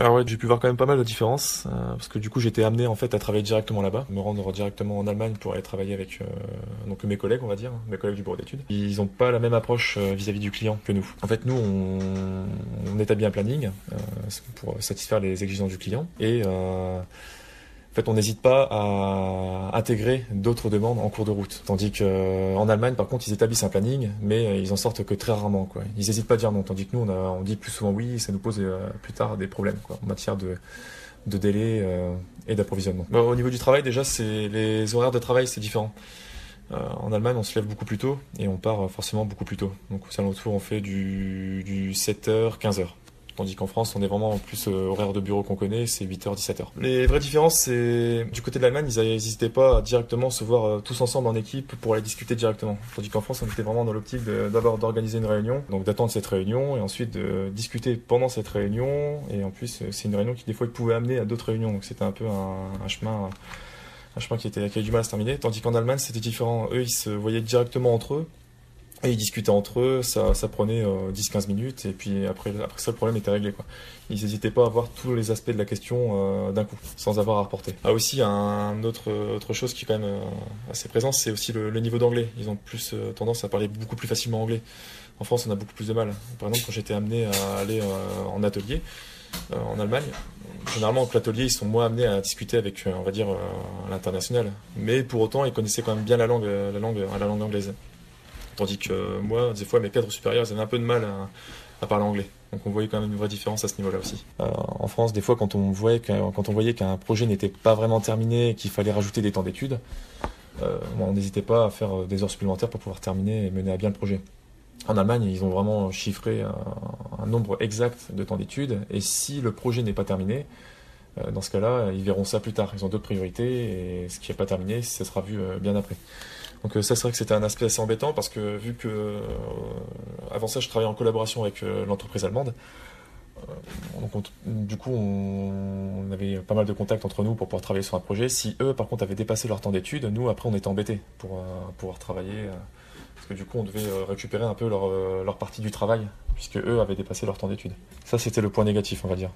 Alors ouais, j'ai pu voir quand même pas mal de différences, parce que du coup j'étais amené en fait à travailler directement là-bas, me rendre directement en Allemagne pour aller travailler avec donc mes collègues, on va dire, mes collègues du bureau d'études. Ils n'ont pas la même approche vis-à-vis du client que nous. En fait, nous on établit un planning pour satisfaire les exigences du client et en fait, on n'hésite pas à intégrer d'autres demandes en cours de route. Tandis qu'en Allemagne, par contre, ils établissent un planning, mais ils en sortent que très rarement, quoi. Ils n'hésitent pas à dire non. Tandis que nous, on dit plus souvent oui, et ça nous pose plus tard des problèmes, quoi, en matière de délai et d'approvisionnement. Bon, au niveau du travail, déjà, les horaires de travail, c'est différent. En Allemagne, on se lève beaucoup plus tôt et on part forcément beaucoup plus tôt. Donc, aux alentours, on fait du 7h, 15h. Tandis qu'en France, on est vraiment plus horaire de bureau qu'on connaît, c'est 8h, 17h. Les vraies différences, c'est du côté de l'Allemagne, ils n'hésitaient pas à directement se voir tous ensemble en équipe pour aller discuter directement. Tandis qu'en France, on était vraiment dans l'optique d'abord d'organiser une réunion, donc d'attendre cette réunion et ensuite de discuter pendant cette réunion. Et en plus, c'est une réunion qui des fois pouvait amener à d'autres réunions, donc c'était un peu un chemin qui avait du mal à se terminer. Tandis qu'en Allemagne, c'était différent. Eux, ils se voyaient directement entre eux. Et ils discutaient entre eux, ça prenait 10-15 minutes, et puis après ça, le problème était réglé, quoi. Ils n'hésitaient pas à voir tous les aspects de la question d'un coup, sans avoir à reporter. Ah, aussi, autre chose qui est quand même assez présente, c'est aussi le niveau d'anglais. Ils ont plus tendance à parler beaucoup plus facilement anglais. En France, on a beaucoup plus de mal. Par exemple, quand j'étais amené à aller en atelier en Allemagne, généralement, avec l'atelier, ils sont moins amenés à discuter avec, on va dire, l'international. Mais pour autant, ils connaissaient quand même bien la langue anglaise. Tandis que moi, des fois, mes cadres supérieurs, ils avaient un peu de mal à parler anglais. Donc on voyait quand même une vraie différence à ce niveau-là aussi. En France, des fois, quand on voyait qu'un projet n'était pas vraiment terminé et qu'il fallait rajouter des temps d'études, on n'hésitait pas à faire des heures supplémentaires pour pouvoir terminer et mener à bien le projet. En Allemagne, ils ont vraiment chiffré un nombre exact de temps d'études, et si le projet n'est pas terminé, dans ce cas-là, ils verront ça plus tard. Ils ont d'autres priorités, et ce qui n'est pas terminé, ça sera vu bien après. Donc ça, c'est vrai que c'était un aspect assez embêtant, parce que vu que avant ça, je travaillais en collaboration avec l'entreprise allemande. Du coup, on avait pas mal de contacts entre nous pour pouvoir travailler sur un projet. Si eux, par contre, avaient dépassé leur temps d'études, nous, après, on était embêtés pour pouvoir travailler. Parce que du coup, on devait récupérer un peu leur partie du travail, puisque eux avaient dépassé leur temps d'études. Ça, c'était le point négatif, on va dire.